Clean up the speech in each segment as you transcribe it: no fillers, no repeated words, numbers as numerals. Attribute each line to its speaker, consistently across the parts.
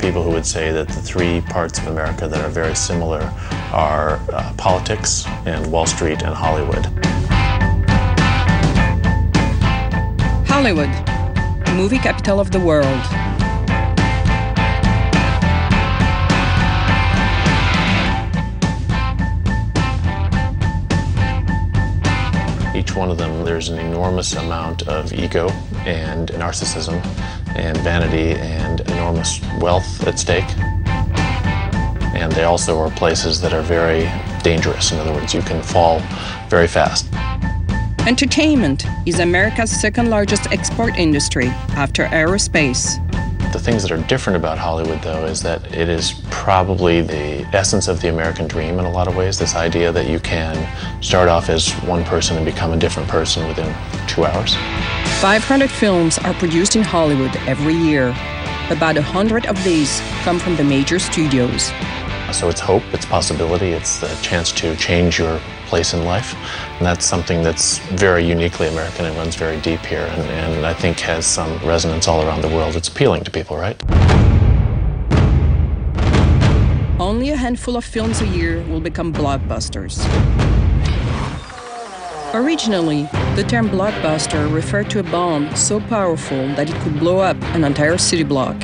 Speaker 1: people who would say that the three parts of America that are very similar are politics and Wall Street and Hollywood.
Speaker 2: Hollywood, movie capital of the world.
Speaker 1: Each one of them, there's an enormous amount of ego and narcissism and vanity and enormous wealth at stake. And they also are places that are very dangerous. In other words, you can fall very fast.
Speaker 2: Entertainment is America's second largest export industry after aerospace.
Speaker 1: The things that are different about Hollywood, though, is that it is probably the essence of the American dream in a lot of ways. This idea that you can start off as one person and become a different person within 2 hours.
Speaker 2: 500 films are produced in Hollywood every year. About 100 of these come from the major studios.
Speaker 1: So it's hope, it's possibility, it's the chance to change your place in life. And that's something that's very uniquely American and runs very deep here, and I think has some resonance all around the world. It's appealing to people, right?
Speaker 2: Only a handful of films a year will become blockbusters. Originally, the term blockbuster referred to a bomb so powerful that it could blow up an entire city block.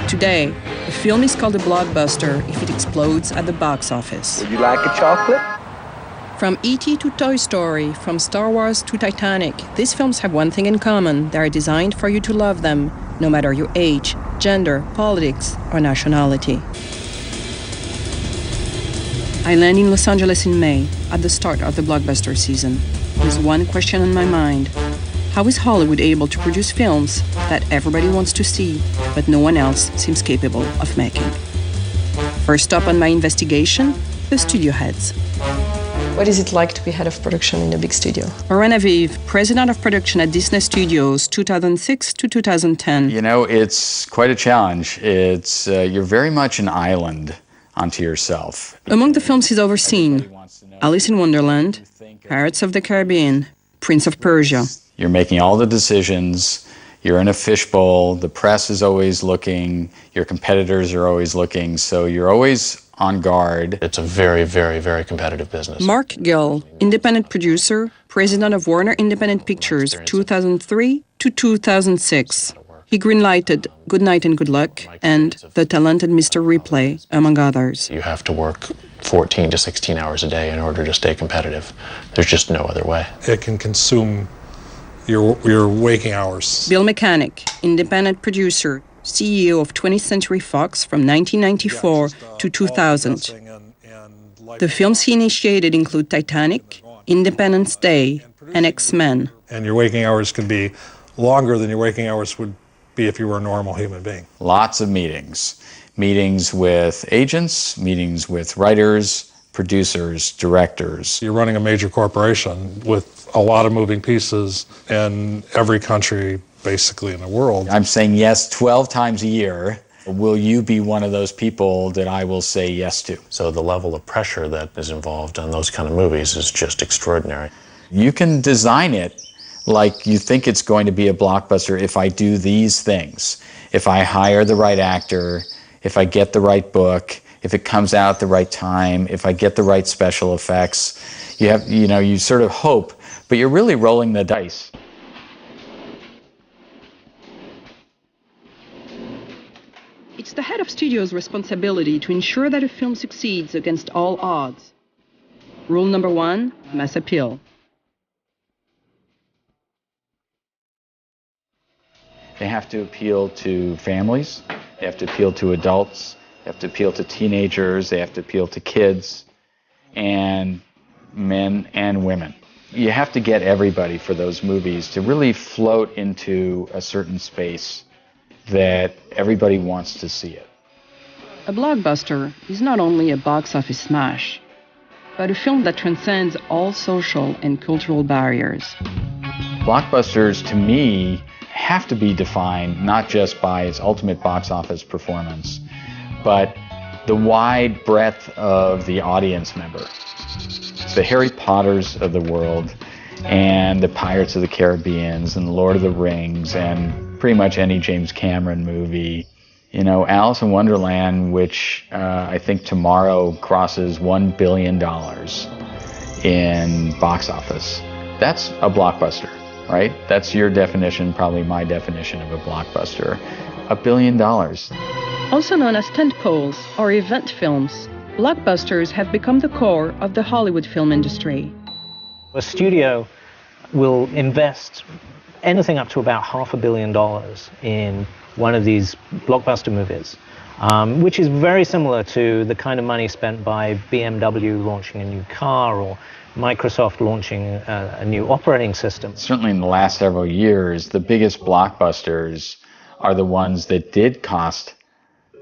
Speaker 2: Today, a film is called a blockbuster if it explodes at the box office.
Speaker 3: Would you like a chocolate?
Speaker 2: From E.T. to Toy Story, from Star Wars to Titanic, these films have one thing in common. They are designed for you to love them, no matter your age, gender, politics, or nationality. I land in Los Angeles in May, at the start of the blockbuster season. There's one question on my mind. How is Hollywood able to produce films that everybody wants to see, but no one else seems capable of making? First stop on my investigation, the studio heads.
Speaker 4: What is it like to be head of production in a big studio?
Speaker 2: Oren Aviv, president of production at Disney Studios, 2006 to 2010.
Speaker 5: You know, it's quite a challenge. You're very much an island unto yourself.
Speaker 2: Among the films he's overseen, Alice in Wonderland, Pirates of the Caribbean, Prince of Persia.
Speaker 5: You're making all the decisions. You're in a fishbowl. The press is always looking. Your competitors are always looking. So you're always on guard.
Speaker 1: It's a very, very, very competitive business.
Speaker 2: Mark Gill, independent producer, president of Warner Independent Pictures, 2003 to 2006. He greenlighted Good Night and Good Luck and The Talented Mr. Ripley, among others.
Speaker 1: You have to work 14 to 16 hours a day in order to stay competitive. There's just no other way.
Speaker 6: It can consume your waking hours.
Speaker 2: Bill Mechanic, independent producer, CEO of 20th Century Fox from 1994 to 2000. The films he initiated include Titanic, Independence Day, and X-Men.
Speaker 6: And your waking hours can be longer than your waking hours would be if you were a normal human being.
Speaker 5: Lots of meetings. Meetings with agents, meetings with writers, producers, directors.
Speaker 6: You're running a major corporation with a lot of moving pieces in every country, basically, in the world.
Speaker 5: I'm saying yes 12 times a year. Will you be one of those people that I will say yes to?
Speaker 1: So the level of pressure that is involved on those kind of movies is just extraordinary.
Speaker 5: You can design it like you think it's going to be a blockbuster if I do these things. If I hire the right actor, if I get the right book, if it comes out at the right time, if I get the right special effects. You sort of hope, but you're really rolling the dice.
Speaker 2: It's the head of studio's responsibility to ensure that a film succeeds against all odds. Rule number 1, mass appeal.
Speaker 5: They have to appeal to families, they have to appeal to adults, they have to appeal to teenagers, they have to appeal to kids, and men and women. You have to get everybody for those movies to really float into a certain space that everybody wants to see it.
Speaker 2: A blockbuster is not only a box office smash, but a film that transcends all social and cultural barriers.
Speaker 5: Blockbusters, to me, have to be defined not just by its ultimate box office performance, but the wide breadth of the audience member. The Harry Potters of the world, and the Pirates of the Caribbean, and Lord of the Rings, and pretty much any James Cameron movie, You know, Alice in Wonderland, which I think tomorrow crosses $1 billion in box office. That's a blockbuster, right? That's your definition, probably my definition of a blockbuster. $1 billion.
Speaker 2: Also known as tentpoles or event films, blockbusters have become the core of the Hollywood film industry.
Speaker 3: A studio will invest anything up to about $500 million in one of these blockbuster movies, which is very similar to the kind of money spent by BMW launching a new car or Microsoft launching a new operating system.
Speaker 5: Certainly in the last several years, the biggest blockbusters are the ones that did cost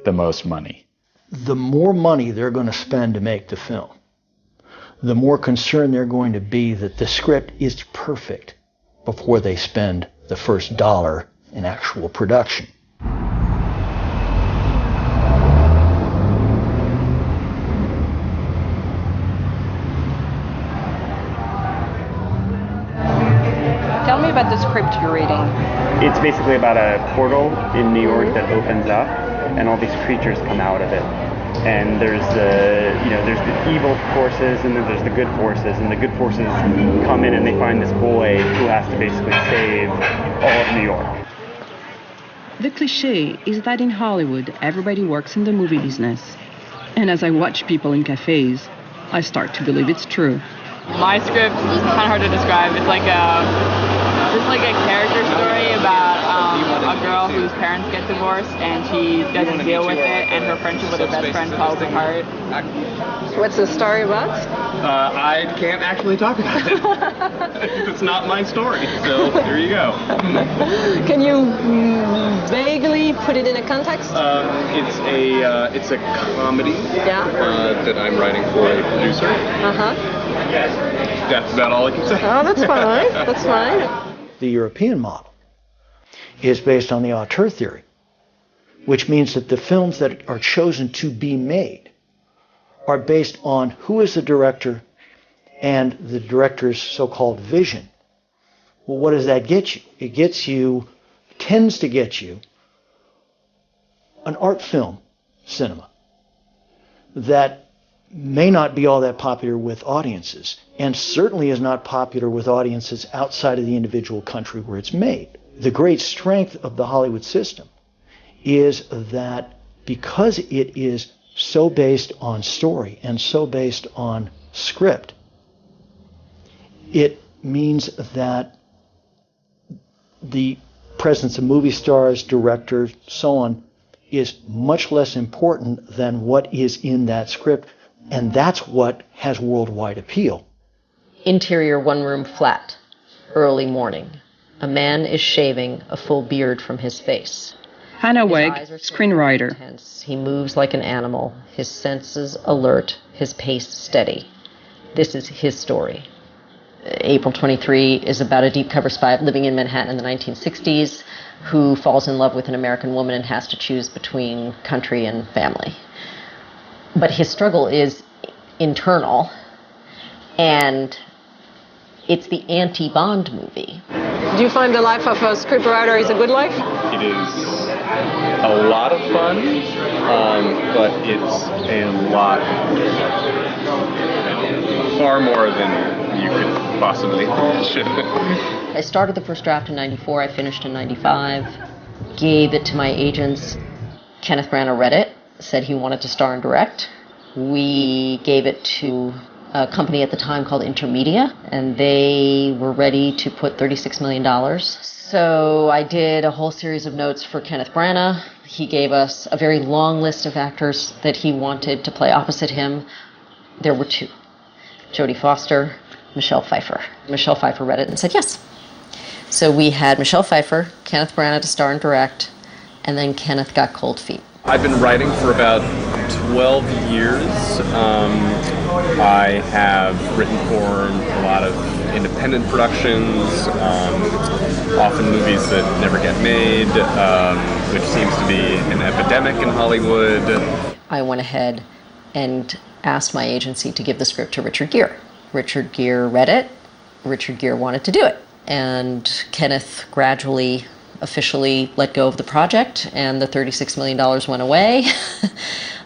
Speaker 5: the most money.
Speaker 7: The more money they're going to spend to make the film, the more concerned they're going to be that the script is perfect before they spend the first dollar in actual production.
Speaker 2: Tell me about the script you're reading.
Speaker 8: It's basically about a portal in New York that opens up, and all these creatures come out of it. And there's there's the evil forces, and then there's the good forces, and the good forces come in and they find this boy who has to basically save all of New York.
Speaker 2: The cliché is that in Hollywood, everybody works in the movie business. And as I watch people in cafes, I start to believe it's true.
Speaker 9: My script is kind of hard to describe. It's like a character story about a girl whose parents get divorced and she doesn't deal with it, and her friendship with her best friend falls apart.
Speaker 4: What's the story about?
Speaker 10: I can't actually talk about it. It's not my story, so there you go.
Speaker 4: Can you vaguely put it in a context?
Speaker 10: It's a comedy that I'm writing for a producer. That's about all I can say.
Speaker 4: Oh, that's fine. That's fine.
Speaker 7: The European model is based on the auteur theory, which means that the films that are chosen to be made are based on who is the director and the director's so-called vision. Well, what does that get you? It tends to get you an art film cinema that may not be all that popular with audiences, and certainly is not popular with audiences outside of the individual country where it's made. The great strength of the Hollywood system is that because it is so based on story and so based on script, it means that the presence of movie stars, directors, so on, is much less important than what is in that script. And that's what has worldwide appeal.
Speaker 11: Interior one-room flat, early morning. A man is shaving a full beard from his face.
Speaker 2: Hannah Wegg, screenwriter.
Speaker 11: Intense. He moves like an animal, his senses alert, his pace steady. This is his story. April 23 is about a deep-cover spy living in Manhattan in the 1960s who falls in love with an American woman and has to choose between country and family. But his struggle is internal, and it's the anti-Bond movie.
Speaker 4: Do you find the life of a scriptwriter is a good life?
Speaker 10: It is a lot of fun, but it's a lot, far more than you could possibly should.
Speaker 11: I started the first draft in 94, I finished in 95, gave it to my agents. Kenneth Branagh read it, said he wanted to star and direct. We gave it to a company at the time called Intermedia, and they were ready to put $36 million. So I did a whole series of notes for Kenneth Branagh. He gave us a very long list of actors that he wanted to play opposite him. There were two, Jodie Foster, Michelle Pfeiffer. Michelle Pfeiffer read it and said yes. So we had Michelle Pfeiffer, Kenneth Branagh to star and direct, and then Kenneth got cold feet.
Speaker 10: I've been writing for about 12 years. I have written for a lot of independent productions, often movies that never get made, which seems to be an epidemic in Hollywood.
Speaker 11: I went ahead and asked my agency to give the script to Richard Gere. Richard Gere read it. Richard Gere wanted to do it. And Kenneth gradually officially let go of the project, and the $36 million went away.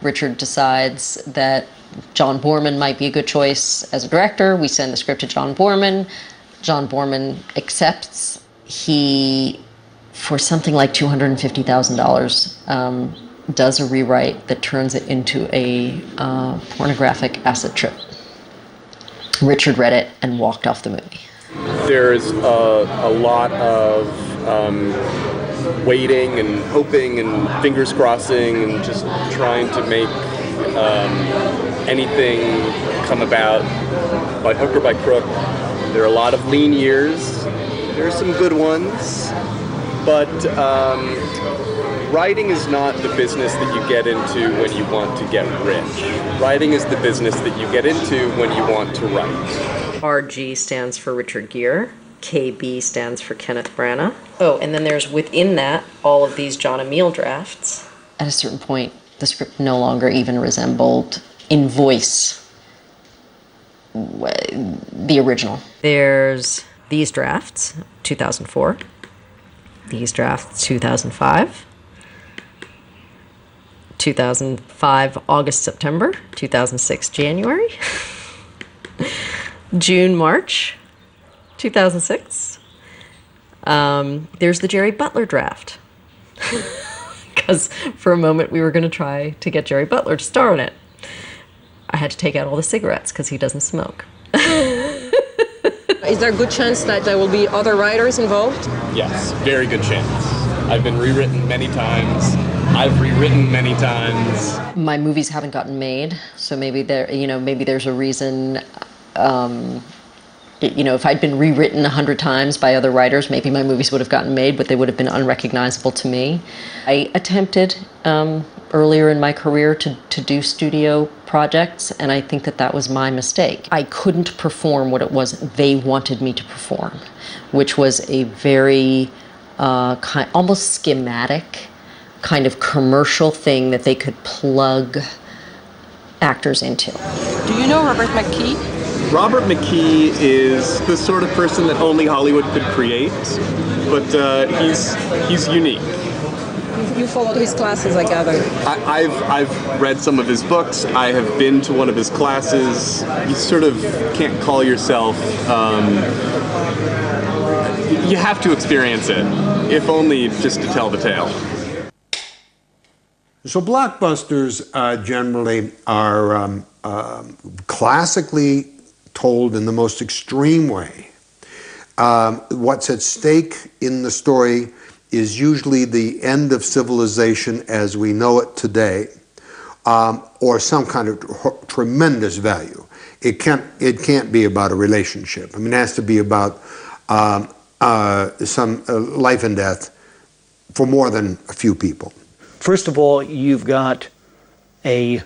Speaker 11: Richard decides that John Boorman might be a good choice as a director. We send the script to John Boorman. John Boorman accepts. He, for something like $250,000, does a rewrite that turns it into a pornographic acid trip. Richard read it and walked off the movie.
Speaker 10: There's a lot of waiting and hoping and fingers crossing and just trying to make anything come about by hook or by crook. There are a lot of lean years. There are some good ones, but writing is not the business that you get into when you want to get rich. Writing is the business that you get into when you want to write.
Speaker 11: RG stands for Richard Gere. KB stands for Kenneth Branagh. Oh, and then there's within that all of these John Emile drafts. At a certain point, the script no longer even resembled in voice the original. There's these drafts, 2004. These drafts, 2005. 2005, August, September. 2006, January. June, March. 2006. There's the Jerry Butler draft. Because for a moment we were going to try to get Jerry Butler to star in it. I had to take out all the cigarettes because he doesn't smoke.
Speaker 4: Is there a good chance that there will be other writers involved?
Speaker 10: Yes, very good chance. I've been rewritten many times. I've rewritten many times.
Speaker 11: My movies haven't gotten made, so maybe there's a reason. If I'd been rewritten 100 times by other writers, maybe my movies would have gotten made, but they would have been unrecognizable to me. I attempted earlier in my career to do studio projects, and I think that was my mistake. I couldn't perform what it was they wanted me to perform, which was a very almost schematic kind of commercial thing that they could plug actors into.
Speaker 4: Do you know Robert McKee?
Speaker 10: Robert McKee is the sort of person that only Hollywood could create, but he's unique.
Speaker 4: You followed his classes, I gather.
Speaker 10: I've read some of his books. I have been to one of his classes. You sort of can't call yourself. You have to experience it, if only just to tell the tale.
Speaker 12: So blockbusters generally are classically told in the most extreme way. What's at stake in the story is usually the end of civilization as we know it today, or some kind of tremendous value. It can't be about a relationship. I mean, it has to be about some life and death for more than a few people.
Speaker 7: First of all, you've got a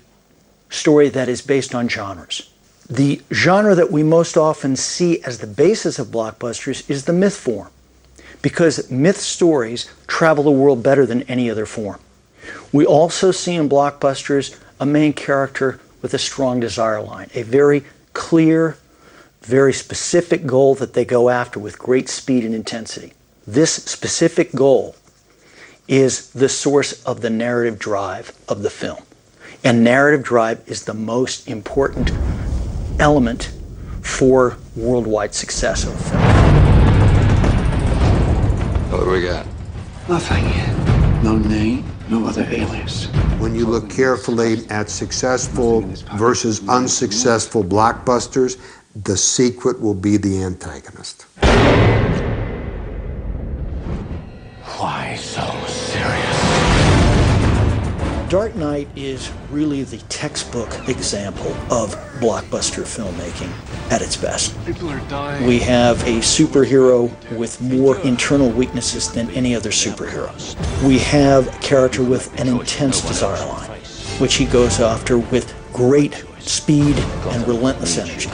Speaker 7: story that is based on genres. The genre that we most often see as the basis of blockbusters is the myth form, because myth stories travel the world better than any other form. We also see in blockbusters a main character with a strong desire line, a very clear, very specific goal that they go after with great speed and intensity. This specific goal is the source of the narrative drive of the film. And narrative drive is the most important element for worldwide success of a film.
Speaker 13: What do we got?
Speaker 14: Nothing. No name, no other alias.
Speaker 12: When you look carefully at successful versus unsuccessful blockbusters, the secret will be the antagonist.
Speaker 14: Why so serious?
Speaker 7: Dark Knight is really the textbook example of blockbuster filmmaking at its best.
Speaker 14: People are dying.
Speaker 7: We have a superhero with more internal weaknesses than any other superhero. We have a character with an intense desire line, which he goes after with great speed and relentless energy.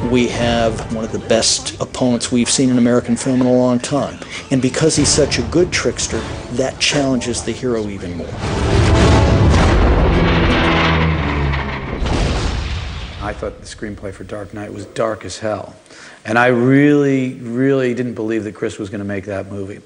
Speaker 7: We have one of the best opponents we've seen in American film in a long time. And because he's such a good trickster, that challenges the hero even more.
Speaker 13: I thought the screenplay for Dark Knight was dark as hell. And I really, really didn't believe that Chris was going to make that movie.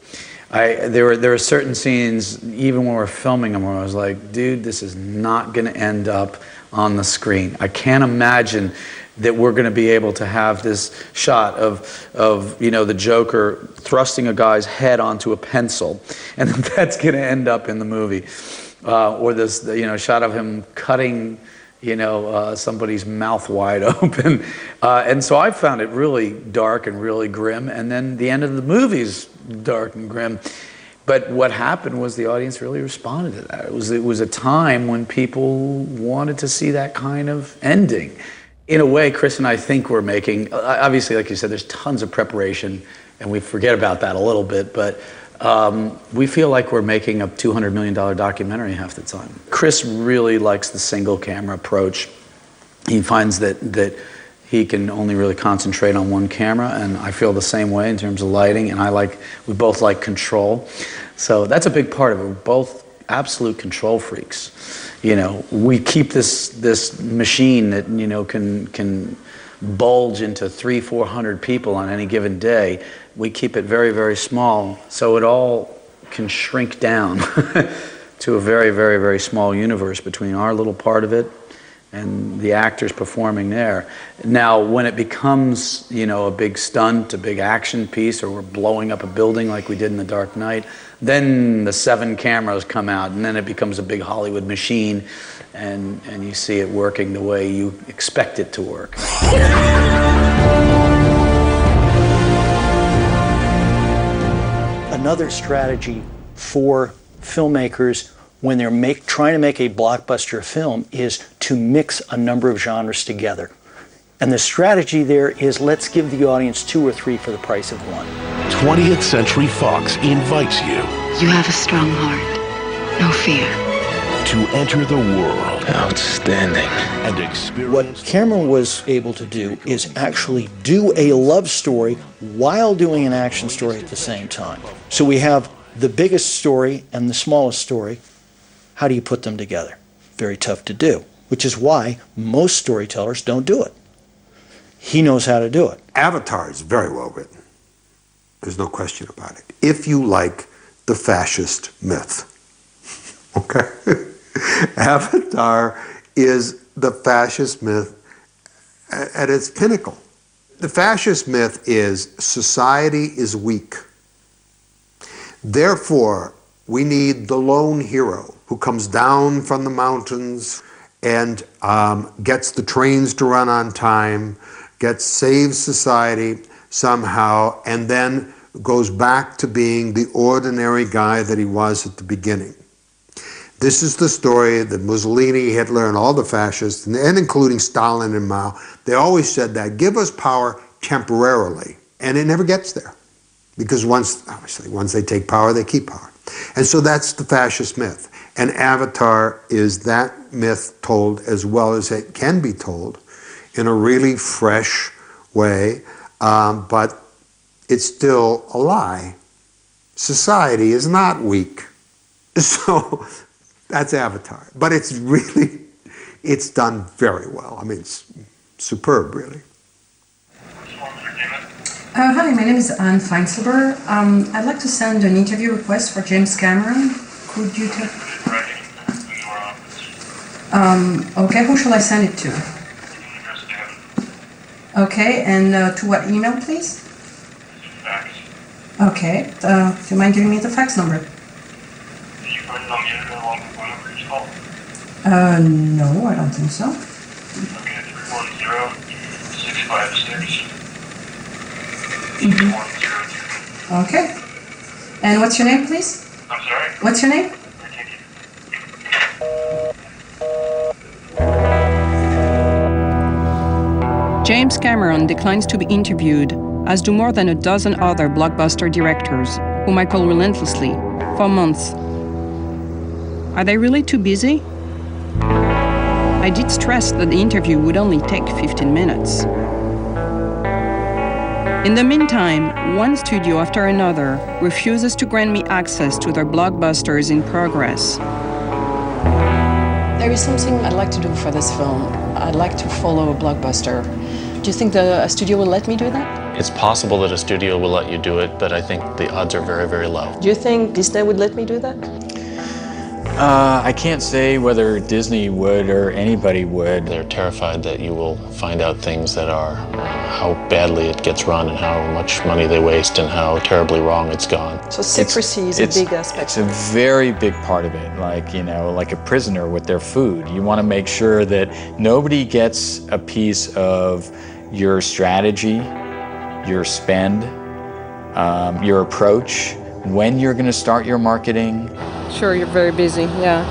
Speaker 13: There were certain scenes, even when we were filming them, where I was like, dude, this is not going to end up on the screen. I can't imagine that we're going to be able to have this shot of you know, the Joker thrusting a guy's head onto a pencil, and that's going to end up in the movie. Or this, you know, shot of him cutting, you know, somebody's mouth wide open. And so I found it really dark and really grim. And then the end of the movie's dark and grim. But what happened was the audience really responded to that. It was a time when people wanted to see that kind of ending. In a way, Chris and I think we're making, obviously, like you said, there's tons of preparation, and we forget about that a little bit, but we feel like we're making a $200 million documentary half the time. Chris really likes the single camera approach. He finds that he can only really concentrate on one camera, and I feel the same way in terms of lighting, and we both like control. So that's a big part of it. We're both absolute control freaks. You know, we keep this machine that, you know, can bulge into 300-400 people on any given day. We keep it very, very small, so it all can shrink down to a very, very, very small universe between our little part of it and the actors performing there. Now, when it becomes, you know, a big stunt, a big action piece, or we're blowing up a building like we did in The Dark Knight, then the 7 cameras come out, and then it becomes a big Hollywood machine, and you see it working the way you expect it to work.
Speaker 7: Another strategy for filmmakers when they're trying to make a blockbuster film is to mix a number of genres together. And the strategy there is, let's give the audience 2 or 3 for the price of one.
Speaker 15: 20th Century Fox invites you.
Speaker 16: You have a strong heart, no fear.
Speaker 15: To enter the world.
Speaker 14: Outstanding.
Speaker 15: And experience.
Speaker 7: What Cameron was able to do is actually do a love story while doing an action story at the same time. So we have the biggest story and the smallest story. How do you put them together? Very tough to do, which is why most storytellers don't do it. He knows how to do it.
Speaker 12: Avatar is very well written. There's no question about it. If you like the fascist myth, okay? Avatar is the fascist myth at its pinnacle. The fascist myth is society is weak. Therefore, we need the lone hero who comes down from the mountains and gets the trains to run on time, saves society somehow, and then goes back to being the ordinary guy that he was at the beginning. This is the story that Mussolini, Hitler, and all the fascists, and including Stalin and Mao, they always said that, give us power temporarily. And it never gets there. Because once they take power, they keep power. And so that's the fascist myth. And Avatar is that myth told as well as it can be told in a really fresh way, but it's still a lie. Society is not weak. So that's Avatar. But it's done very well. I mean, it's superb, really.
Speaker 2: Hi, my name is Anne Feinsilber. I'd like to send an interview request for James Cameron. Could you tell? Okay, who shall I send it to? Okay, and to what email, please?
Speaker 17: Fax.
Speaker 2: Okay, do you mind giving me the fax number?
Speaker 17: Did you put it on the other one phone number you called?
Speaker 2: No, I don't think so.
Speaker 17: Okay, 310-656.
Speaker 2: Mm-hmm. Okay. And what's your name, please?
Speaker 17: I'm sorry?
Speaker 2: What's your name? James Cameron declines to be interviewed, as do more than a dozen other blockbuster directors, whom I call relentlessly, for months. Are they really too busy? I did stress that the interview would only take 15 minutes. In the meantime, one studio after another refuses to grant me access to their blockbusters in progress. There is something I'd like to do for this film. I'd like to follow a blockbuster. Do you think a studio will let me do that?
Speaker 1: It's possible that a studio will let you do it, but I think the odds are very, very low.
Speaker 4: Do you think Disney would let me do that?
Speaker 5: I can't say whether Disney would or anybody would.
Speaker 1: They're terrified that you will find out things that are how badly it gets run and how much money they waste and how terribly wrong it's gone.
Speaker 4: So secrecy is a big aspect.
Speaker 5: It's a very big part of it, like a prisoner with their food. You want to make sure that nobody gets a piece of your strategy, your spend, your approach, when you're going to start your marketing.
Speaker 2: Sure, you're very busy, yeah.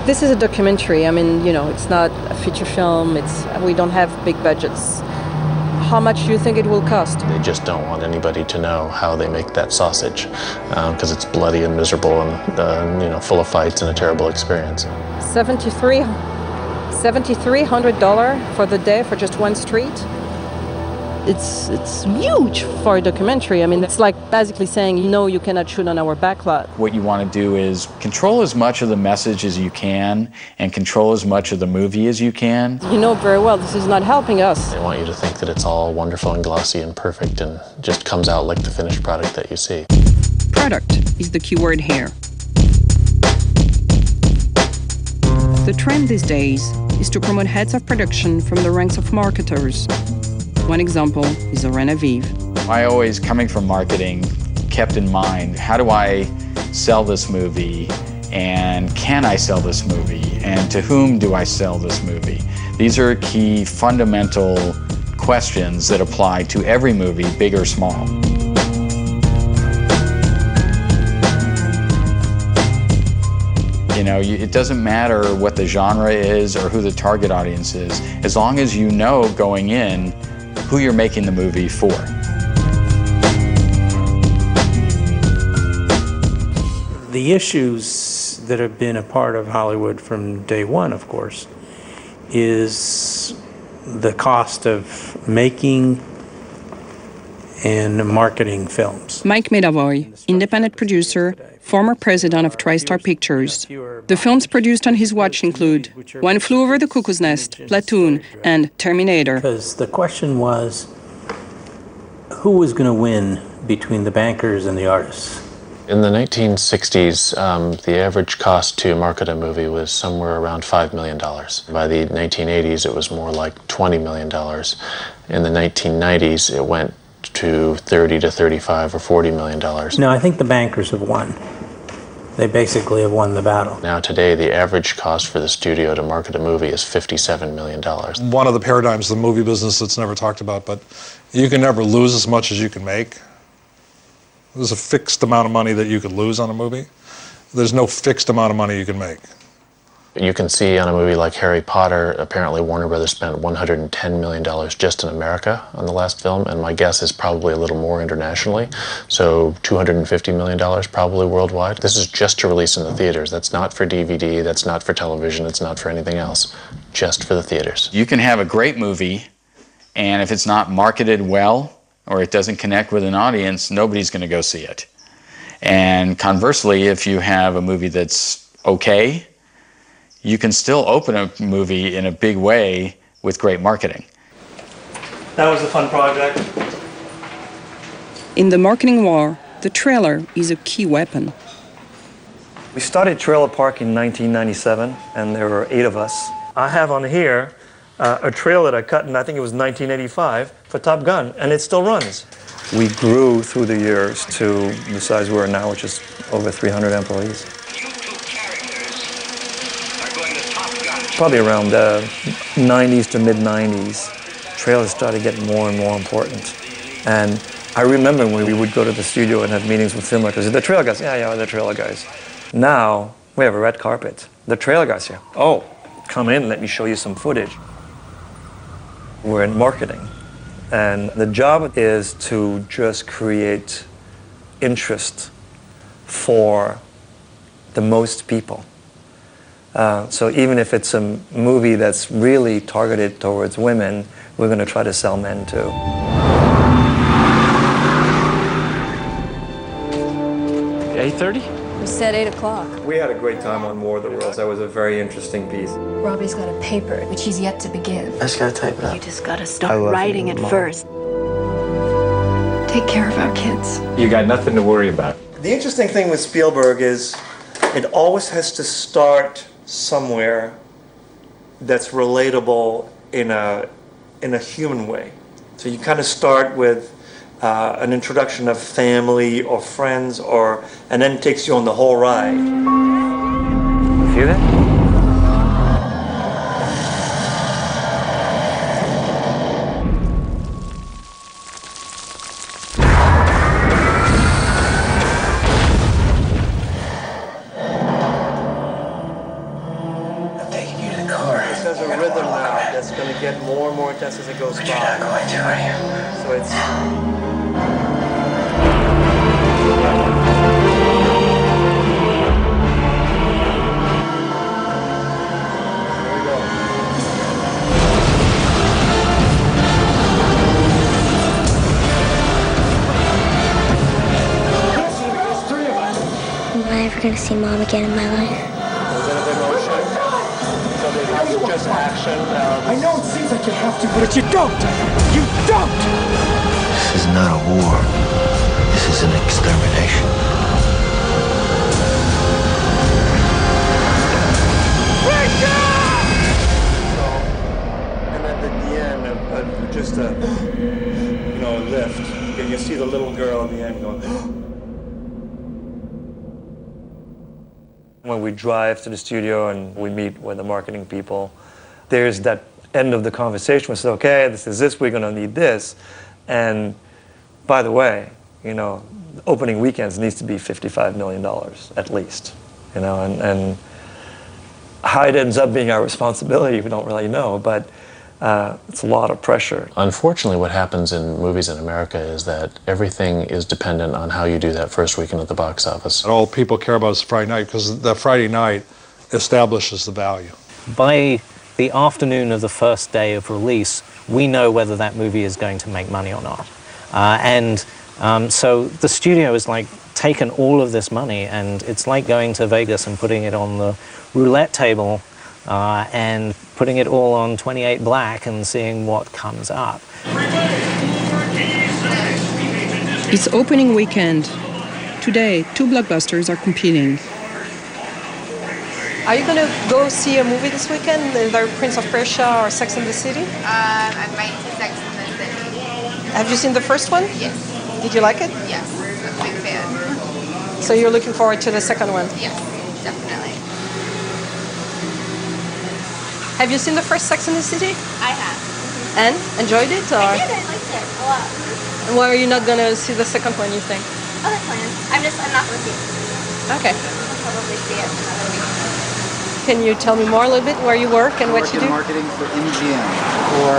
Speaker 2: This is a documentary. I mean, it's not a feature film. We don't have big budgets. How much do you think it will cost?
Speaker 1: They just don't want anybody to know how they make that sausage because it's bloody and miserable and full of fights and a terrible experience.
Speaker 2: $7,300 for the day for just one street? It's huge for a documentary. I mean, it's like basically saying, you cannot shoot on our backlot.
Speaker 5: What you want to do is control as much of the message as you can and control as much of the movie as you can.
Speaker 2: You know very well this is not helping us.
Speaker 1: They want you to think that it's all wonderful and glossy and perfect and just comes out like the finished product that you see.
Speaker 2: Product is the key word here. The trend these days is to promote heads of production from the ranks of marketers. One example is Oren Aviv.
Speaker 5: I always, coming from marketing, kept in mind, how do I sell this movie? And can I sell this movie? And to whom do I sell this movie? These are key fundamental questions that apply to every movie, big or small. It doesn't matter what the genre is or who the target audience is, as long as you know going in who you're making the movie for.
Speaker 18: The issues that have been a part of Hollywood from day one, of course, is the cost of making and marketing films.
Speaker 2: Mike Medavoy, independent producer, former president of TriStar Pictures. The films produced on his watch include One Flew Over the Cuckoo's Nest, Platoon, and Terminator.
Speaker 18: Because the question was, who was going to win between the bankers and the artists?
Speaker 1: In the 1960s, the average cost to market a movie was somewhere around $5 million. By the 1980s, it was more like $20 million. In the 1990s, it went to $30 to $35 or $40 million.
Speaker 18: No, I think the bankers have won. They basically have won the battle.
Speaker 1: Now today, the average cost for the studio to market a movie is $57 million.
Speaker 6: One of the paradigms of the movie business that's never talked about, but you can never lose as much as you can make. There's a fixed amount of money that you could lose on a movie. There's no fixed amount of money you can make.
Speaker 1: You can see on a movie like Harry Potter, apparently Warner Brothers spent $110 million just in America on the last film, and my guess is probably a little more internationally, so $250 million probably worldwide. This is just to release in the theaters. That's not for DVD, that's not for television, it's not for anything else, just for the theaters.
Speaker 5: You can have a great movie, and if it's not marketed well, or it doesn't connect with an audience, nobody's going to go see it. And conversely, if you have a movie that's okay, you can still open a movie in a big way with great marketing.
Speaker 19: That was a fun project.
Speaker 2: In the marketing war, the trailer is a key weapon.
Speaker 19: We started Trailer Park in 1997, and there were 8 of us. I have on here a trailer that I cut in, I think it was 1985, for Top Gun, and it still runs. We grew through the years to the size we are now, which is over 300 employees. Probably around the 90s to mid-90s, trailers started getting more and more important. And I remember when we would go to the studio and have meetings with filmmakers. The trailer guys, yeah, the trailer guys. Now, we have a red carpet. The trailer guys here, oh, come in, let me show you some footage. We're in marketing. And the job is to just create interest for the most people. So even if it's a movie that's really targeted towards women, we're going to try to sell men too.
Speaker 5: $8:30?
Speaker 20: We said 8 o'clock.
Speaker 19: We had a great time on War of the Worlds. That was a very interesting piece.
Speaker 20: Robbie's got a paper, which he's yet to begin.
Speaker 19: I just gotta type it up.
Speaker 16: You just gotta start writing it first.
Speaker 20: Take care of our kids.
Speaker 5: You got nothing to worry about.
Speaker 21: The interesting thing with Spielberg is it always has to start somewhere that's relatable in a human way. So you kind of start with an introduction of family or friends, and then it takes you on the whole ride.
Speaker 19: Feel that?
Speaker 21: There's a rhythm now that's going to get more and more intense as it goes by. You're not going to, are you? So it's...
Speaker 22: Am I ever going to see Mom again in my life?
Speaker 21: Just action.
Speaker 23: I know it seems like you have to, but you don't! You don't!
Speaker 14: This is not a war. This is an extermination.
Speaker 21: And then at the end, just a lift, and you see the little girl at the end going.
Speaker 19: When we drive to the studio and we meet with the marketing people, there's that end of the conversation where we say, okay, this is this, we're going to need this. And by the way, opening weekends needs to be $55 million at least. And how it ends up being our responsibility, we don't really know, but it's a lot of pressure.
Speaker 1: Unfortunately, what happens in movies in America is that everything is dependent on how you do that first weekend at the box office.
Speaker 6: All people care about is Friday night, because the Friday night establishes the value.
Speaker 3: By the afternoon of the first day of release, we know whether that movie is going to make money or not. So the studio is like taken all of this money, and it's like going to Vegas and putting it on the roulette table and putting it all on 28 black and seeing what comes up.
Speaker 2: It's opening weekend. Today, 2 blockbusters are competing.
Speaker 4: Are you going to go see a movie this weekend, either Prince of Persia or Sex and the City?
Speaker 24: I might see Sex and the City.
Speaker 4: Have you seen the first one?
Speaker 24: Yes.
Speaker 4: Did you like it?
Speaker 24: Yes, I'm a big fan.
Speaker 4: So you're looking forward to the second one?
Speaker 24: Yes, definitely.
Speaker 4: Have you seen the first Sex and the City?
Speaker 24: I have.
Speaker 4: And? Enjoyed it? Or?
Speaker 24: I did, I liked it a lot.
Speaker 4: And why are you not going to see the second one, you think?
Speaker 24: Oh, that's fine. I'm not going to see it.
Speaker 4: Okay.
Speaker 24: I'll probably see it another week.
Speaker 4: Can you tell me more a little bit where you work and what you do?
Speaker 25: I work in marketing for MGM for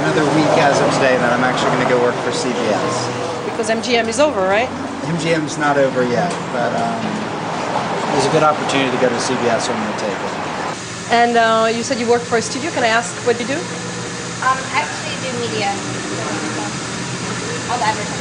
Speaker 25: another week as of today, then I'm actually going to go work for CBS.
Speaker 4: Because MGM is over, right?
Speaker 25: MGM's not over yet, but there's a good opportunity to go to CBS, so I'm going to take it.
Speaker 4: And you said you work for a studio. Can I ask what you do?
Speaker 24: I actually do media. All the advertising.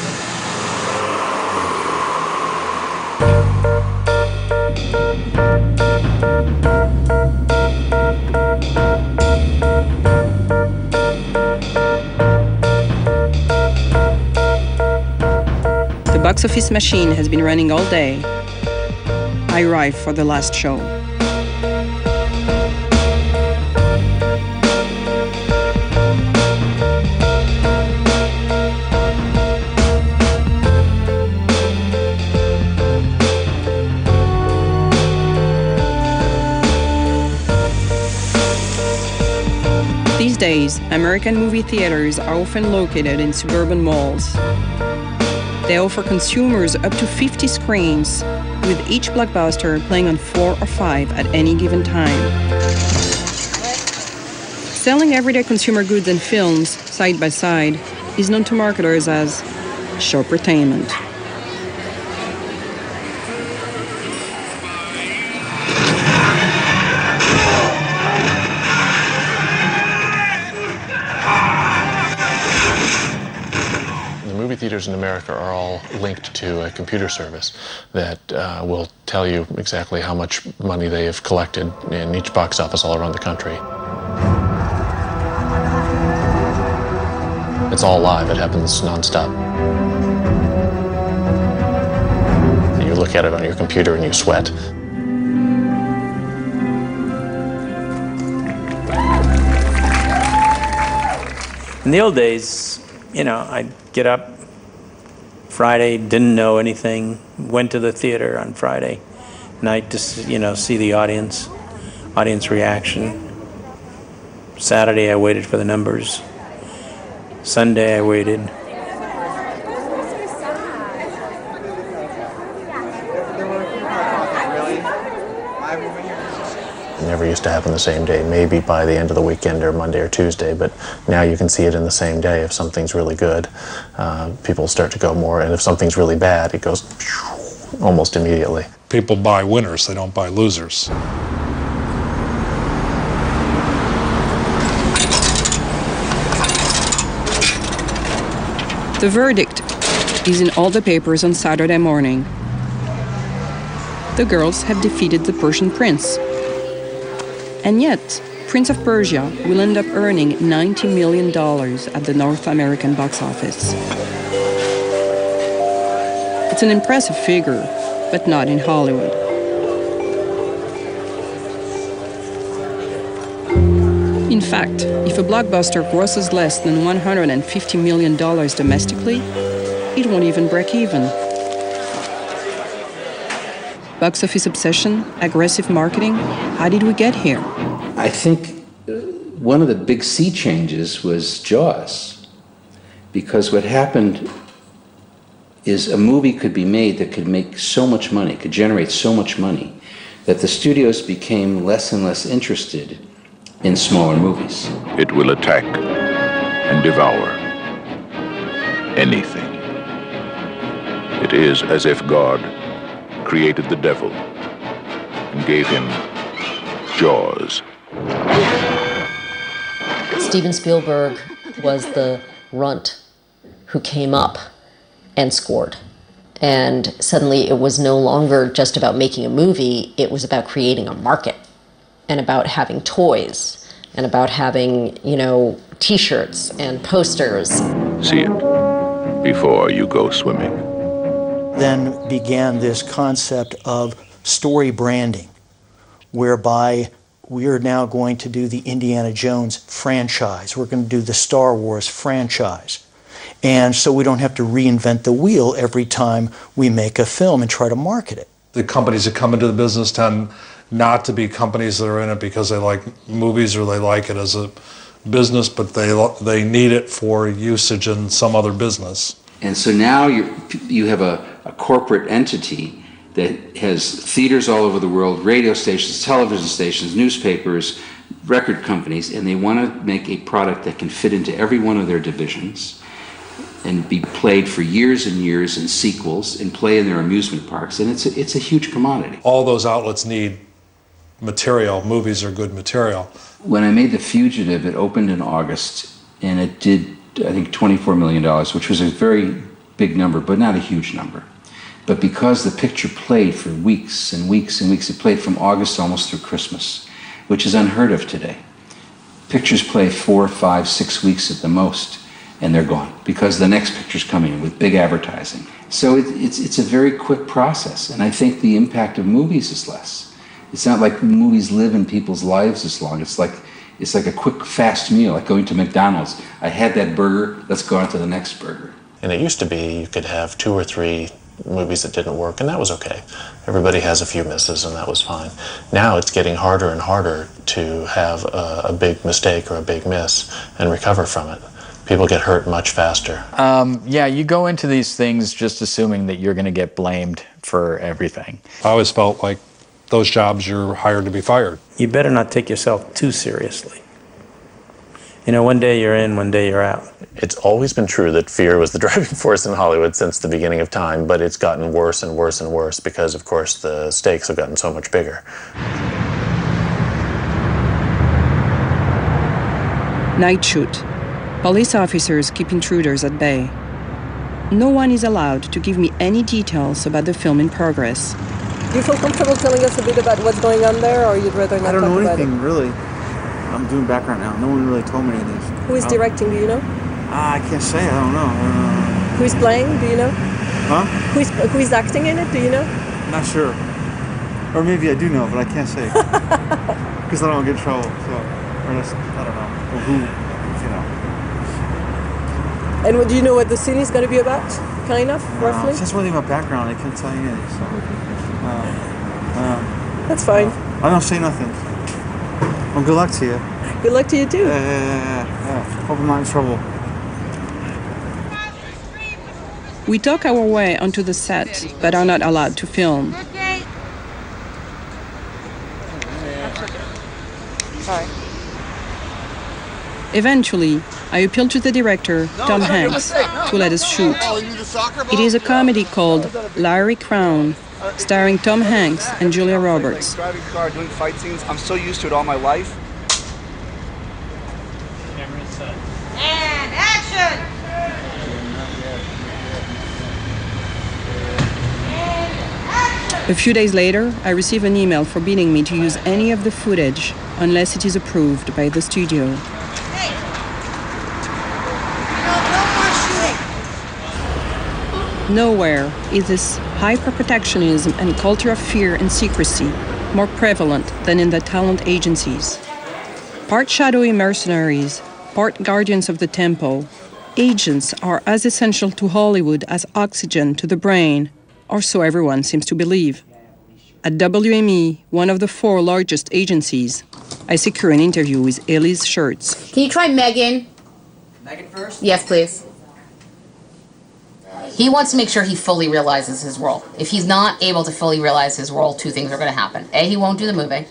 Speaker 2: The box office machine has been running all day. I arrived for the last show. These days, American movie theaters are often located in suburban malls. They offer consumers up to 50 screens, with each blockbuster playing on 4 or 5 at any given time. Selling everyday consumer goods and films side by side is known to marketers as shoppertainment.
Speaker 1: The movie theaters in America are all linked to a computer service that will tell you exactly how much money they have collected in each box office all around the country. It's all live. It happens nonstop. You look at it on your computer and you sweat.
Speaker 18: In the old days, you know, I'd get up Friday, didn't know anything, went to the theater on Friday night to, you know, see the audience reaction. Saturday, I waited for the numbers. Sunday, I waited.
Speaker 1: It never used to happen the same day, maybe by the end of the weekend or Monday or Tuesday, but now you can see it in the same day. If something's really good, people start to go more, and if something's really bad, it goes almost immediately.
Speaker 6: People buy winners, they don't buy losers.
Speaker 2: The verdict is in all the papers on Saturday morning. The girls have defeated the Persian prince. And yet, Prince of Persia will end up earning $90 million at the North American box office. It's an impressive figure, but not in Hollywood. In fact, if a blockbuster grosses less than $150 million domestically, it won't even break even. Box office obsession, aggressive marketing, how did we get here?
Speaker 8: I think one of the big sea changes was Jaws. Because what happened is a movie could be made that could make so much money, could generate so much money, that the studios became less and less interested in smaller movies.
Speaker 9: It will attack and devour anything. It is as if God created the devil and gave him jaws.
Speaker 10: Steven Spielberg was the runt who came up and scored. And suddenly it was no longer just about making a movie, it was about creating a market and about having toys and about having, you know, t-shirts and posters.
Speaker 9: See it before you go swimming.
Speaker 7: Then began this concept of story branding, whereby we are now going to do the Indiana Jones franchise. We're going to do the Star Wars franchise. And so we don't have to reinvent the wheel every time we make a film and try to market it.
Speaker 6: The companies that come into the business tend not to be companies that are in it because they like movies or they like it as a business, but they need it for usage in some other business.
Speaker 8: And so now you have a corporate entity that has theaters all over the world, radio stations, television stations, newspapers, record companies, and they want to make a product that can fit into every one of their divisions and be played for years and years in sequels and play in their amusement parks. And it's a huge commodity.
Speaker 6: All those outlets need material. Movies are good material.
Speaker 8: When I made The Fugitive, it opened in August, and it did, I think, $24 million, which was a very big number, but not a huge number. But because the picture played for weeks and weeks and weeks, it played from August almost through Christmas, which is unheard of today. Pictures play 4, 5, 6 weeks at the most, and they're gone, because the next picture's coming in with big advertising. So it's a very quick process, and I think the impact of movies is less. It's not like movies live in people's lives as long. It's like a quick, fast meal, like going to McDonald's. I had that burger, let's go on to the next burger.
Speaker 1: And it used to be you could have 2 or 3 movies that didn't work, and that was okay. Everybody has a few misses, and that was fine. Now it's getting harder and harder to have a big mistake or a big miss and recover from it. People get hurt much faster.
Speaker 5: Yeah, you go into these things just assuming that you're going to get blamed for everything.
Speaker 6: I always felt like those jobs you're hired to be fired.
Speaker 18: You better not take yourself too seriously. You know, one day you're in, one day you're out.
Speaker 1: It's always been true that fear was the driving force in Hollywood since the beginning of time, but it's gotten worse and worse and worse because, of course, the stakes have gotten so much bigger.
Speaker 2: Night shoot. Police officers keep intruders at bay. no one is allowed to give me any details about the film in progress.
Speaker 4: Do you feel comfortable telling us a bit about what's going on there, or you'd rather not
Speaker 11: I don't
Speaker 4: talk
Speaker 11: know
Speaker 4: about
Speaker 11: anything,
Speaker 4: it?
Speaker 11: really. I'm doing background now. No one really told me anything.
Speaker 4: Who is directing, do you know?
Speaker 11: I can't say. I don't know.
Speaker 4: Who is playing, do you know?
Speaker 11: Huh?
Speaker 4: Who is acting in it, do you know?
Speaker 11: Not sure. Or maybe I do know, but I can't say. Because I don't want to get in trouble. So, or just, I don't know. Or who, you know.
Speaker 4: And do you know what the scene is going to be about, kind of, roughly?
Speaker 11: Since we're about background, I can't tell you anything. So,
Speaker 4: that's fine.
Speaker 11: I don't say nothing. Well, good luck to you.
Speaker 4: Good luck to you too.
Speaker 11: Hope I'm not in trouble.
Speaker 2: We talk our way onto the set, but are not allowed to film. Eventually, I appeal to the director, Tom Hanks, to let us shoot. It is a comedy called Larry Crown, starring Tom Hanks and Julia Roberts.
Speaker 12: Driving car, doing fight scenes. I'm so used to it all my life.
Speaker 24: And action!
Speaker 2: A few days later, I receive an email forbidding me to use any of the footage unless it is approved by the studio. Nowhere is this hyper-protectionism and culture of fear and secrecy more prevalent than in the talent agencies. Part shadowy mercenaries, part guardians of the temple, agents are as essential to Hollywood as oxygen to the brain, or so everyone seems to believe. At WME, one of the 4 largest agencies, I secure an interview with Elise Schertz.
Speaker 13: Can you try Megan?
Speaker 15: Megan first?
Speaker 13: Yes, please. He wants to make sure he fully realizes his role. If he's not able to fully realize his role, 2 things are going to happen. A, he won't do the movie.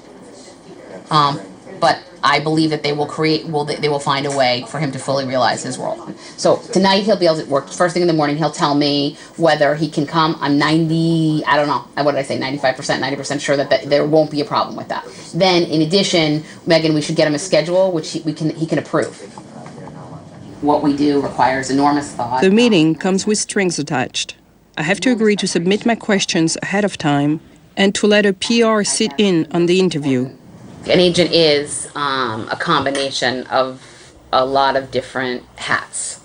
Speaker 13: But I believe that they will they will find a way for him to fully realize his role. So tonight he'll be able to work. First thing in the morning, he'll tell me whether he can come. I'm 90, I don't know, what did I say, 95%, 90% sure that there won't be a problem with that. Then, in addition, Megan, we should get him a schedule, which he can approve. What we do requires enormous thought.
Speaker 2: The meeting comes with strings attached. I have to agree to submit my questions ahead of time and to let a PR sit in on the interview.
Speaker 13: An agent is a combination of a lot of different hats.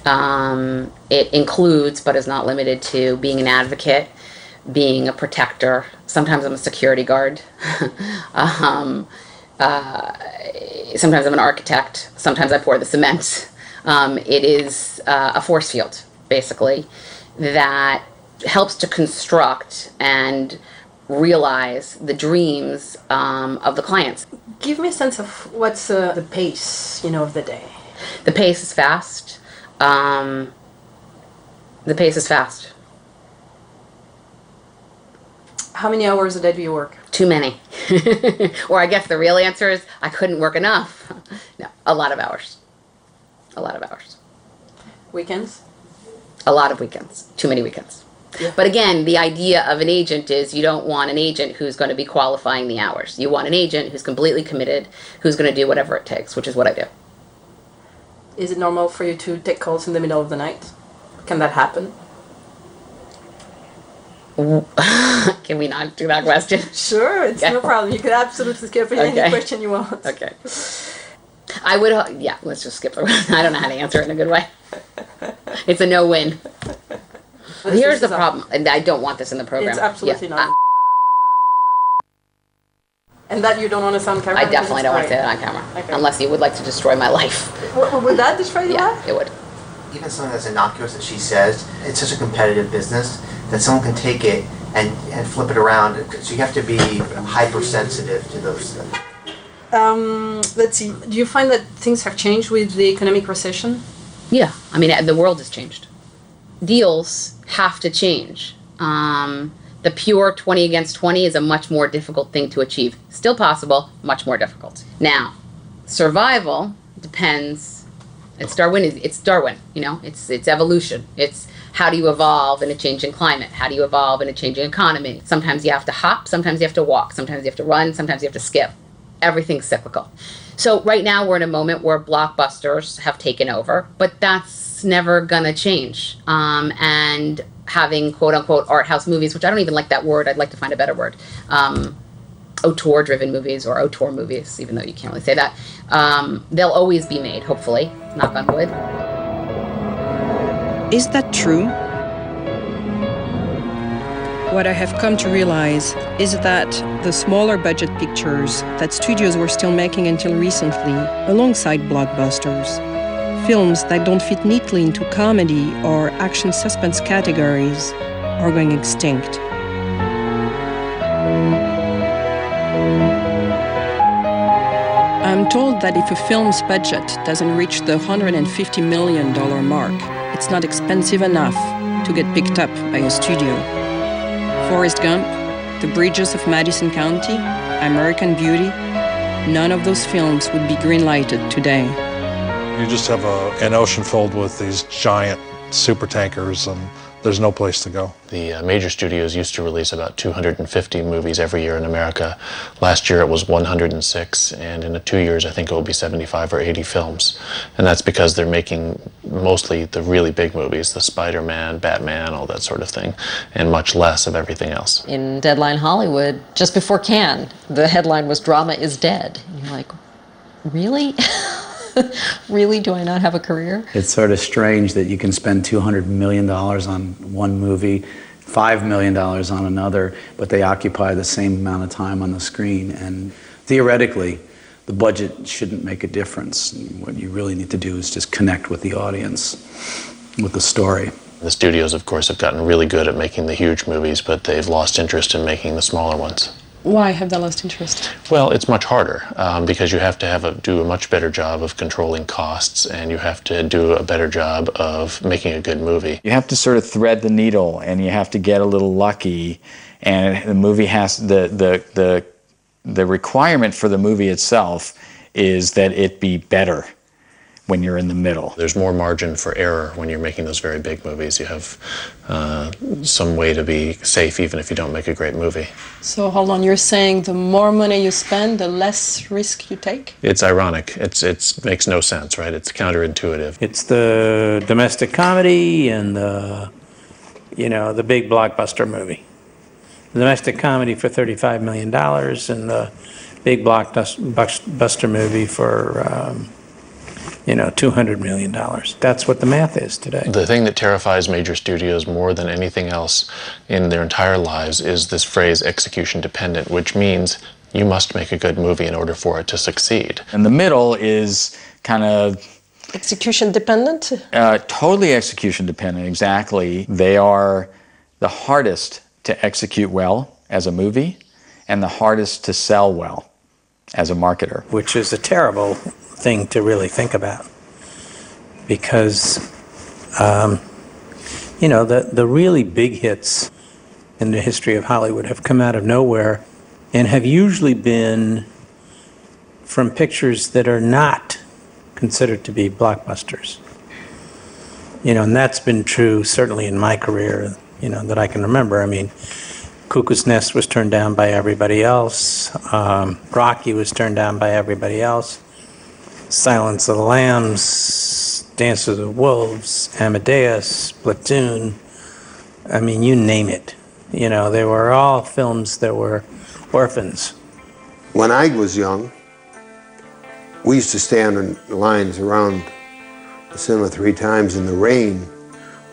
Speaker 13: It includes, but is not limited to, being an advocate, being a protector. Sometimes I'm a security guard. Sometimes I'm an architect. Sometimes I pour the cement. It is a force field, basically, that helps to construct and realize the dreams of the clients.
Speaker 4: Give me a sense of what's the pace, of the day.
Speaker 13: The pace is fast. The pace is fast.
Speaker 4: How many hours a day do you work?
Speaker 13: Too many. Or I guess the real answer is I couldn't work enough. No, a lot of hours. A lot of hours.
Speaker 4: Weekends?
Speaker 13: A lot of weekends. Too many weekends. Yeah. But again, the idea of an agent is you don't want an agent who's going to be qualifying the hours. You want an agent who's completely committed, who's going to do whatever it takes, which is what I do.
Speaker 4: Is it normal for you to take calls in the middle of the night? Can that happen?
Speaker 13: Can we not do that question?
Speaker 4: Sure, it's no problem. You can absolutely skip any question you want.
Speaker 13: Okay. I would, let's just skip it. I don't know how to answer it in a good way. It's a no-win. Here's the problem, and I don't want this in the program.
Speaker 4: It's absolutely not. And that you don't want to say on camera?
Speaker 13: I definitely don't want to say that on camera, unless you would like to destroy my life.
Speaker 4: Would that destroy your life?
Speaker 13: It would.
Speaker 14: Even something that's innocuous that she says, it's such a competitive business that someone can take it and flip it around. So you have to be hypersensitive to those things.
Speaker 4: Let's see. Do you find that things have changed with the economic recession?
Speaker 13: Yeah. I mean, the world has changed. Deals have to change. The pure 20 against 20 is a much more difficult thing to achieve. Still possible, much more difficult. Now, survival depends. It's Darwin. It's evolution. It's how do you evolve in a changing climate? How do you evolve in a changing economy? Sometimes you have to hop. Sometimes you have to walk. Sometimes you have to run. Sometimes you have to skip. Everything's cyclical. So right now we're in a moment where blockbusters have taken over, but that's never gonna change. And having quote unquote art house movies, which I don't even like that word, I'd like to find a better word. Auteur-driven movies or auteur movies, even though you can't really say that. They'll always be made, hopefully, knock on wood.
Speaker 2: Is that true? What I have come to realize is that the smaller budget pictures that studios were still making until recently, alongside blockbusters, films that don't fit neatly into comedy or action suspense categories, are going extinct. I'm told that if a film's budget doesn't reach the $150 million mark, it's not expensive enough to get picked up by a studio. Forrest Gump, The Bridges of Madison County, American Beauty, none of those films would be green-lighted today.
Speaker 6: You just have an ocean filled with these giant super tankers, and there's no place to go.
Speaker 1: The major studios used to release about 250 movies every year in America. Last year it was 106, and in 2 years I think it will be 75 or 80 films. And that's because they're making mostly the really big movies, the Spider-Man, Batman, all that sort of thing, and much less of everything else.
Speaker 10: In Deadline Hollywood, just before Cannes, the headline was "Drama is Dead." And you're like, really? Really? Do I not have a career?
Speaker 15: It's sort of strange that you can spend $200 million on one movie, $5 million on another, but they occupy the same amount of time on the screen. And theoretically, the budget shouldn't make a difference. What you really need to do is just connect with the audience, with the story.
Speaker 1: The studios, of course, have gotten really good at making the huge movies, but they've lost interest in making the smaller ones.
Speaker 2: Why have they lost interest?
Speaker 1: Well, it's much harder because you have to do a much better job of controlling costs, and you have to do a better job of making a good movie.
Speaker 5: You have to sort of thread the needle, and you have to get a little lucky, and the movie has the requirement for the movie itself is that it be better when you're in the middle.
Speaker 1: There's more margin for error when you're making those very big movies. You have some way to be safe even if you don't make a great movie.
Speaker 2: So hold on, you're saying the more money you spend, the less risk you take?
Speaker 1: It's ironic. It makes no sense, right? It's counterintuitive.
Speaker 18: It's the domestic comedy and the big blockbuster movie. The domestic comedy for $35 million and the big blockbuster movie for $200 million. That's what the math is today.
Speaker 1: The thing that terrifies major studios more than anything else in their entire lives is this phrase execution dependent, which means you must make a good movie in order for it to succeed.
Speaker 5: And the middle is kind of...
Speaker 2: Execution dependent?
Speaker 5: Totally execution dependent, exactly. They are the hardest to execute well as a movie and the hardest to sell well as a marketer.
Speaker 18: Which is a terrible thing to really think about, because the really big hits in the history of Hollywood have come out of nowhere and have usually been from pictures that are not considered to be blockbusters. And that's been true certainly in my career, that I can remember. I mean, Cuckoo's Nest was turned down by everybody else. Rocky was turned down by everybody else. Silence of the Lambs, Dance of the Wolves, Amadeus, Platoon. I mean, you name it. They were all films that were orphans.
Speaker 16: When I was young, we used to stand in lines around the cinema 3 times in the rain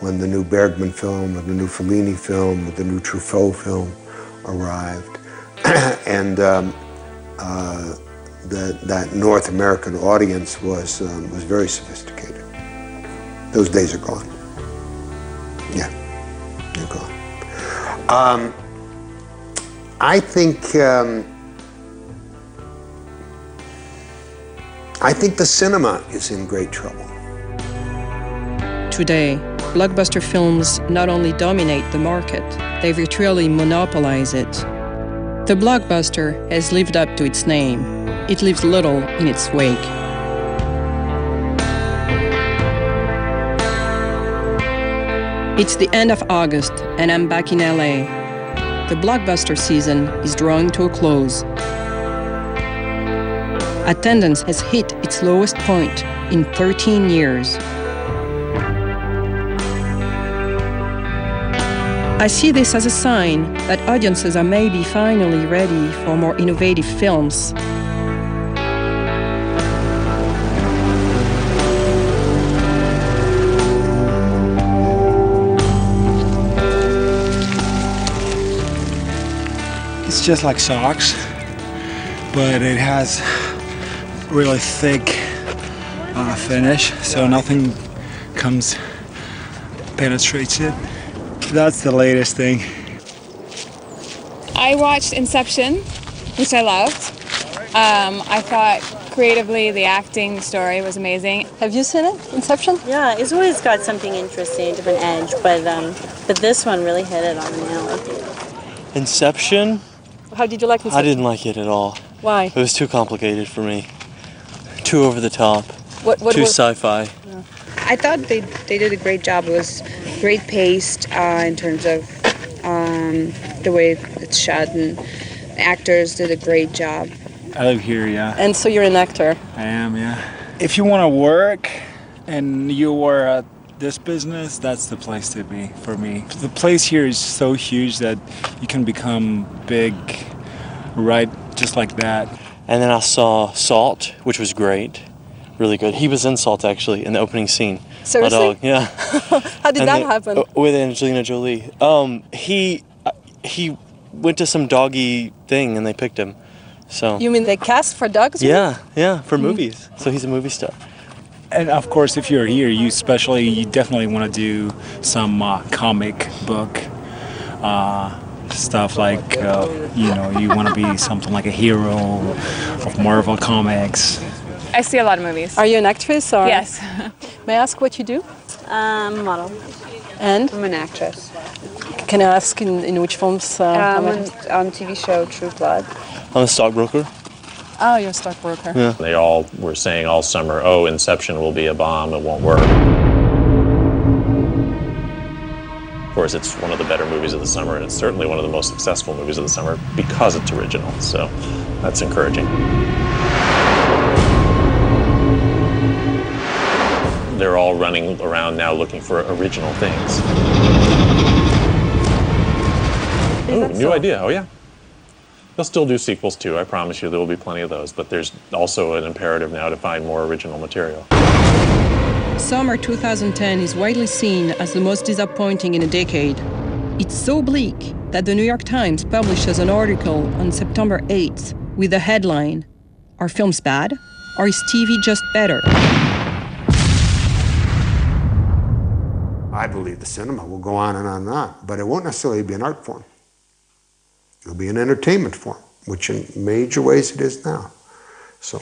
Speaker 16: when the new Bergman film, or the new Fellini film, or the new Truffaut film arrived. And that North American audience was very sophisticated. Those days are gone. Yeah, they're gone. I think the cinema is in great trouble.
Speaker 2: Today, blockbuster films not only dominate the market, they virtually monopolize it. The blockbuster has lived up to its name. It leaves little in its wake. It's the end of August, and I'm back in LA. The blockbuster season is drawing to a close. Attendance has hit its lowest point in 13 years. I see this as a sign that audiences are maybe finally ready for more innovative films.
Speaker 11: It's just like socks, but it has really thick finish, so nothing penetrates it. That's the latest thing.
Speaker 17: I watched Inception, which I loved. I thought creatively the acting, the story was amazing.
Speaker 20: Have you seen it, Inception?
Speaker 21: Yeah, it's always got something interesting, a different edge, but this one really hit it on the nail.
Speaker 22: Inception?
Speaker 20: How did you like Inception?
Speaker 22: I didn't like it at all.
Speaker 20: Why?
Speaker 22: It was too complicated for me. Too over the top. Too sci-fi.
Speaker 20: Yeah.
Speaker 17: I thought they did a great job. It was great paced in terms of the way it's shot, and the actors did a great job.
Speaker 11: I live here, yeah.
Speaker 20: And so you're an actor?
Speaker 11: I am, yeah. If you want to work and you are at this business, that's the place to be for me. The place here is so huge that you can become big right just like that.
Speaker 22: And then I saw Salt, which was great. Really good. He was in Salt, actually, in the opening scene.
Speaker 20: Seriously?
Speaker 22: A dog, yeah.
Speaker 20: How did that happen?
Speaker 22: With Angelina Jolie. He went to some doggy thing and they picked him. So.
Speaker 20: You mean they cast for dogs?
Speaker 22: Yeah, for movies. So he's a movie star.
Speaker 11: And of course, if you're here, you definitely want to do some comic book stuff, like you want to be something like a hero of Marvel Comics.
Speaker 17: I see a lot of movies.
Speaker 20: Are you an actress or?
Speaker 17: Yes.
Speaker 20: May I ask what you do?
Speaker 21: Model.
Speaker 20: And?
Speaker 21: I'm an actress.
Speaker 20: Can I ask in which films?
Speaker 21: On TV show True Blood.
Speaker 22: I'm a stockbroker.
Speaker 20: Oh, you're a stockbroker.
Speaker 22: Yeah.
Speaker 1: They all were saying all summer, oh, Inception will be a bomb, it won't work. Of course, it's one of the better movies of the summer, and it's certainly one of the most successful movies of the summer because it's original, so that's encouraging. They're all running around now looking for original things. Ooh, new idea, oh yeah. They'll still do sequels too, I promise you there will be plenty of those, but there's also an imperative now to find more original material.
Speaker 2: Summer 2010 is widely seen as the most disappointing in a decade. It's so bleak that the New York Times publishes an article on September 8th with the headline, "Are films bad? Or is TV just better?"
Speaker 16: I believe the cinema will go on and on and on, but it won't necessarily be an art form. It'll be an entertainment form, which in major ways it is now. So.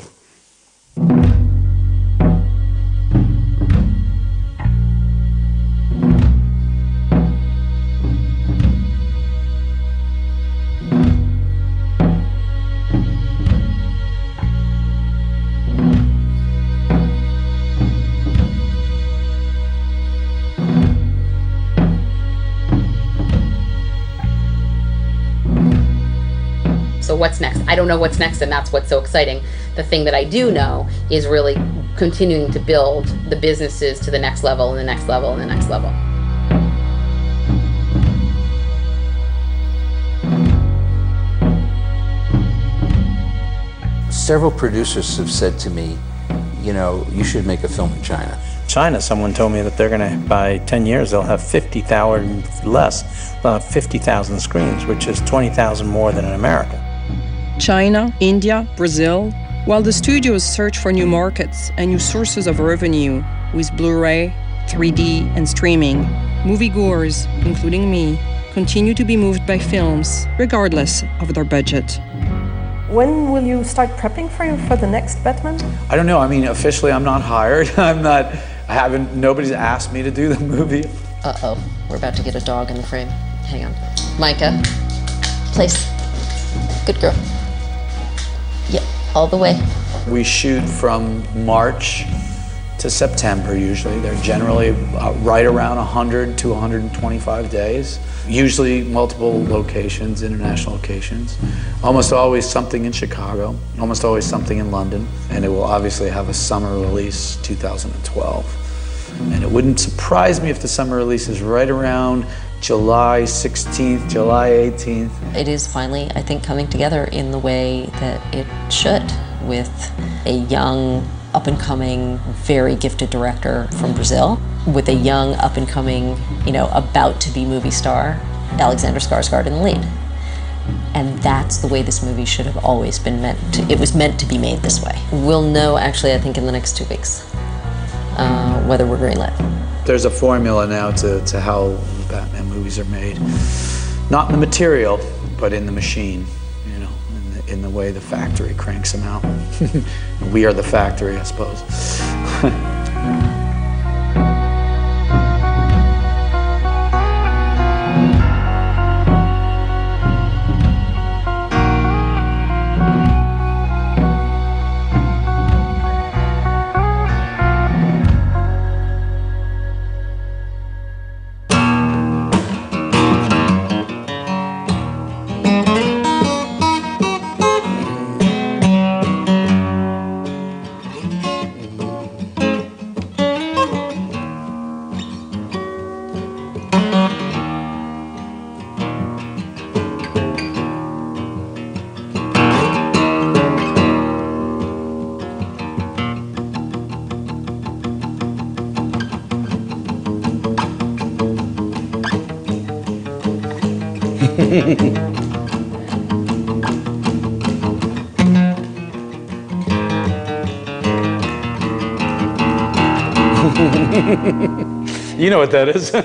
Speaker 13: So what's next? I don't know what's next, and that's what's so exciting. The thing that I do know is really continuing to build the businesses to the next level and the next level and the next level.
Speaker 8: Several producers have said to me, you know, you should make a film in China.
Speaker 18: China, someone told me that they're going to, by 10 years, they'll have 50,000 screens, which is 20,000 more than in America.
Speaker 2: China, India, Brazil, while the studios search for new markets and new sources of revenue with Blu-ray, 3D, and streaming, moviegoers, including me, continue to be moved by films, regardless of their budget.
Speaker 20: When will you start prepping for the next Batman?
Speaker 15: I don't know. I mean, officially, I'm not hired. Nobody's asked me to do the movie.
Speaker 10: Uh-oh, we're about to get a dog in the frame. Hang on. Micah, place. Good girl. Yep, all the way.
Speaker 15: We shoot from March to September usually. They're generally right around 100 to 125 days. Usually multiple locations, international locations. Almost always something in Chicago, almost always something in London. And it will obviously have a summer release 2012. And it wouldn't surprise me if the summer release is right around July 16th, July 18th.
Speaker 10: It is finally, I think, coming together in the way that it should, with a young, up-and-coming, very gifted director from Brazil, with a young, up-and-coming, about-to-be movie star, Alexander Skarsgård in the lead. And that's the way this movie should have always been meant to. It was meant to be made this way. We'll know, actually, I think in the next 2 weeks, whether we're greenlit.
Speaker 15: There's a formula now to how Batman movies are made. Not in the material, but in the machine, in the way the factory cranks them out. We are the factory, I suppose. You know what that is.